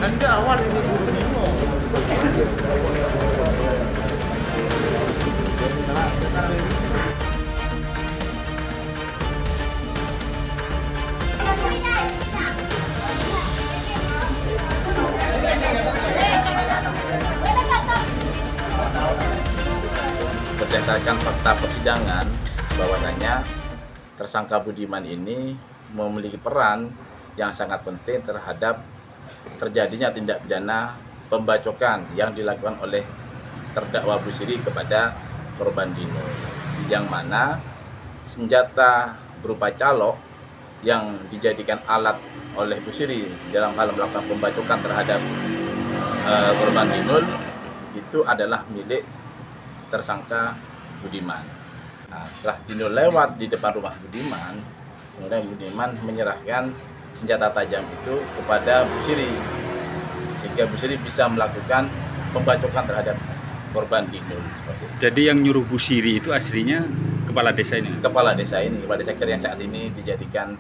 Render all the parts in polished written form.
Anda awal ini guru Nemo. Berdasarkan fakta persidangan, bahwasanya tersangka Budiman ini memiliki peran yang sangat penting terhadap terjadinya tindak pidana pembacokan yang dilakukan oleh terdakwa Busiri kepada korban Dino, yang mana senjata berupa calok yang dijadikan alat oleh Busiri dalam hal melakukan pembacokan terhadap korban Dinul itu adalah milik tersangka Budiman. Nah, setelah Dinul lewat di depan rumah Budiman, kemudian Budiman menyerahkan senjata tajam itu kepada Busiri, sehingga Busiri bisa melakukan pembacokan terhadap korban Dinul. Jadi yang nyuruh Busiri itu aslinya kepala desa ini? Kepala desa ini, kepala desa yang saat ini dijadikan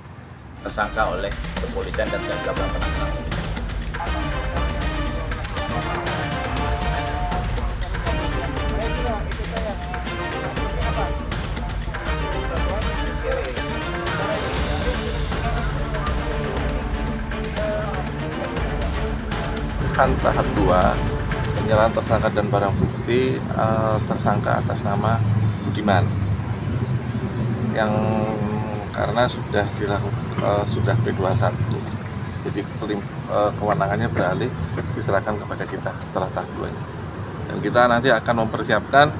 tersangka oleh kepolisian dan sedang dilakukan penanganan. Tahap 2, penyerahan tersangka dan barang bukti. Tersangka atas nama Budiman, yang karena sudah dilakukan sudah P21, jadi kewenangannya beralih diserahkan kepada kita setelah tahap 2 -nya. Dan kita nanti akan mempersiapkan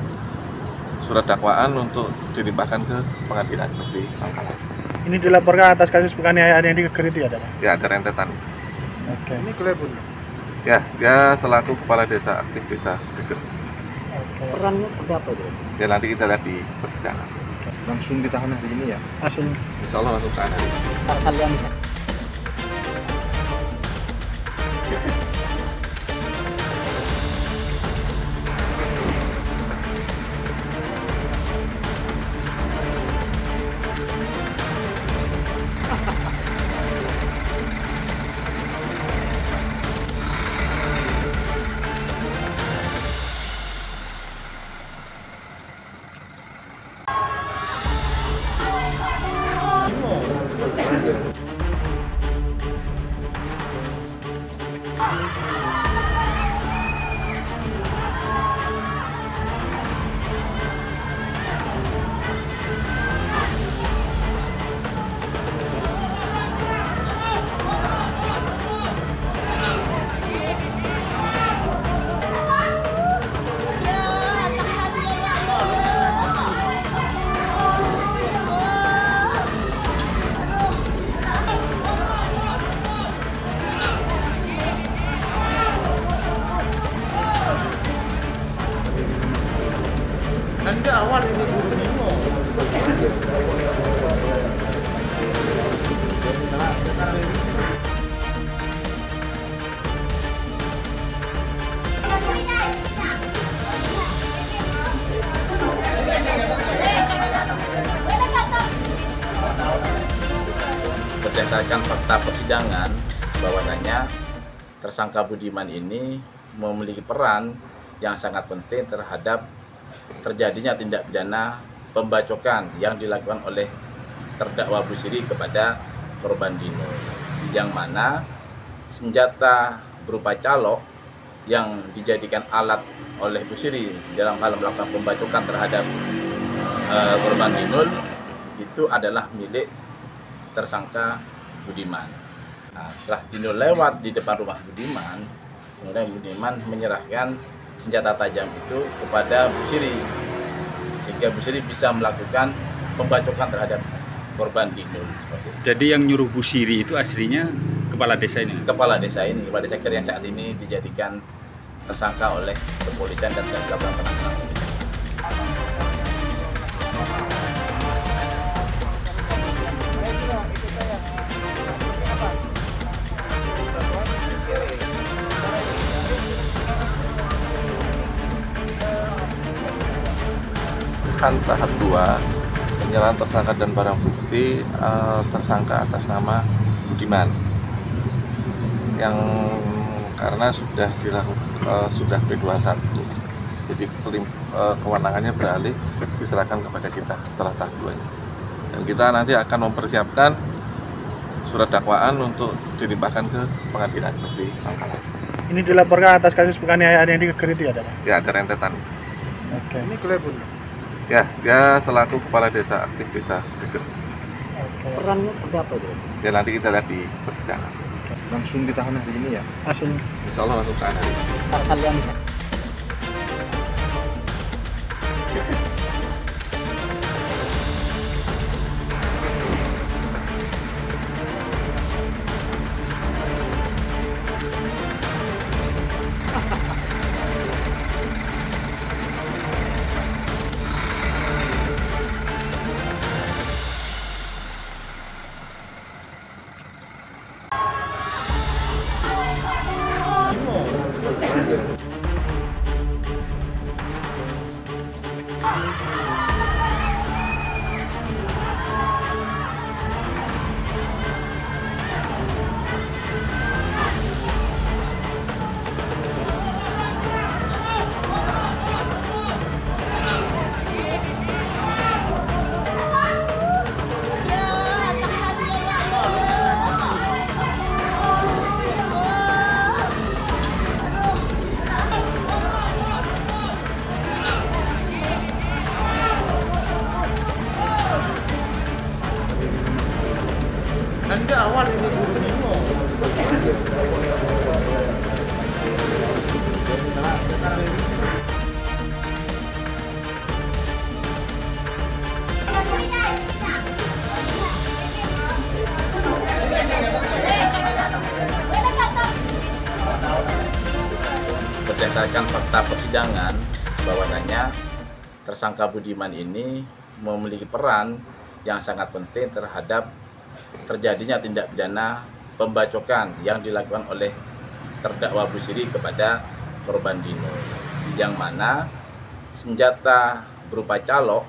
surat dakwaan untuk dilimpahkan ke pengadilan negeri Pangkalan. Ini dilaporkan atas kasus penganiayaan yang di Geger itu ya, Dana? Ya, ada rentetan. Oke. Ini kelebun. Ya, dia selaku kepala desa aktif desa Geger. Oke. Perannya seperti apa itu? Ya, nanti kita lihat di persidangan. Langsung ditahan hari ini ya? Langsung. Insya Allah langsung tahan hari ini. Pasal yang Anda awal ini guru Nemo. Berdasarkan fakta persidangan, bahwasanya tersangka Budiman ini memiliki peran yang sangat penting terhadap terjadinya tindak pidana pembacokan yang dilakukan oleh terdakwa Busiri kepada korban Dino, yang mana senjata berupa calok yang dijadikan alat oleh Busiri dalam hal melakukan pembacokan terhadap korban Dinul itu adalah milik tersangka Budiman. Nah, setelah Dinul lewat di depan rumah Budiman, kemudian Budiman menyerahkan senjata tajam itu kepada Busiri, sehingga Bu Siri bisa melakukan pembacokan terhadap korban Dinul seperti itu. Jadi yang nyuruh Bu Siri itu aslinya kepala desa ini? Kepala desa Kir yang saat ini dijadikan tersangka oleh kepolisian dan sedang dilakukan penanganan oleh jaksa. Tahap 2 penyerahan tersangka dan barang bukti tersangka atas nama Budiman yang karena sudah dilakukan sudah P21, jadi kewenangannya beralih diserahkan kepada kita setelah tahap 2-nya, dan kita nanti akan mempersiapkan surat dakwaan untuk dilimpahkan ke pengadilan negeri Pangkalan. Ini dilaporkan atas kasus penganiayaan yang di Gegeriti ada, Pak? Ya, ada rentetan. Oke. Ini kelebun. Ya, dia selaku kepala desa aktif desa Geger. Oke. Perannya seperti apa itu? Ya, nanti kita lihat di persidangan. Langsung ditahan hari ini ya? Langsung. Insya Allah langsung tahan hari ini. Pasal yang awal ini berdasarkan fakta persidangan bahwasanya tersangka Budiman ini memiliki peran yang sangat penting terhadap terjadinya tindak pidana pembacokan yang dilakukan oleh terdakwa Bu Siri kepada korban Dinul, yang mana senjata berupa calok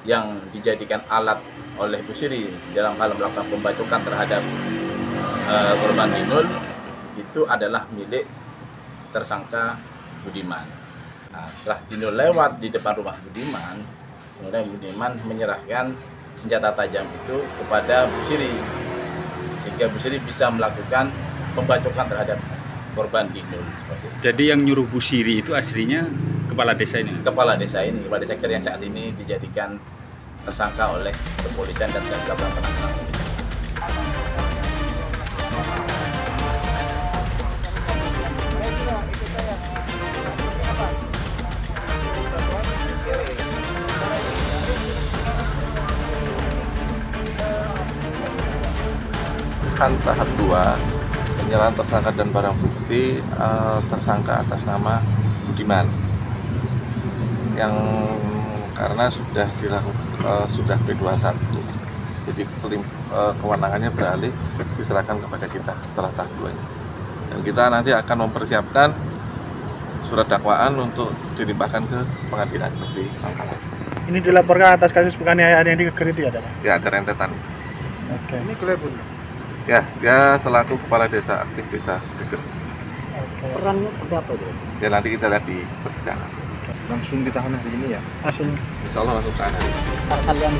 yang dijadikan alat oleh Bu Siri dalam hal melakukan pembacokan terhadap korban Dinul itu adalah milik tersangka Budiman. Nah, setelah Dinul lewat di depan rumah Budiman, kemudian Budiman menyerahkan senjata tajam itu kepada Bu Siri, sehingga Bu Siri bisa melakukan pembacokan terhadap korban Dinul seperti itu. Jadi yang nyuruh Bu Siri itu aslinya kepala desa ini? Kepala desa Kir yang saat ini dijadikan tersangka oleh kepolisian dan sedang dilakukan penanganan oleh jaksa. Tahap 2 penyerahan tersangka dan barang bukti tersangka atas nama Budiman yang karena sudah dilakukan sudah P21, jadi kewenangannya beralih diserahkan kepada kita setelah tahap 2-nya, dan kita nanti akan mempersiapkan surat dakwaan untuk dilimpahkan ke pengadilan negeri Pangkalan. Ini dilaporkan atas kasus penganiayaan yang di Gegeriti ada, Pak? Ya, ada rentetan. Oke. ini kelebun. Ya, dia selaku kepala desa aktif desa Geger. Oke. Perannya seperti apa itu? Ya, nanti kita lihat di persidangan. Langsung ditahan hari ini ya? Langsung. Insya Allah langsung tahan hari ini. Pasal yang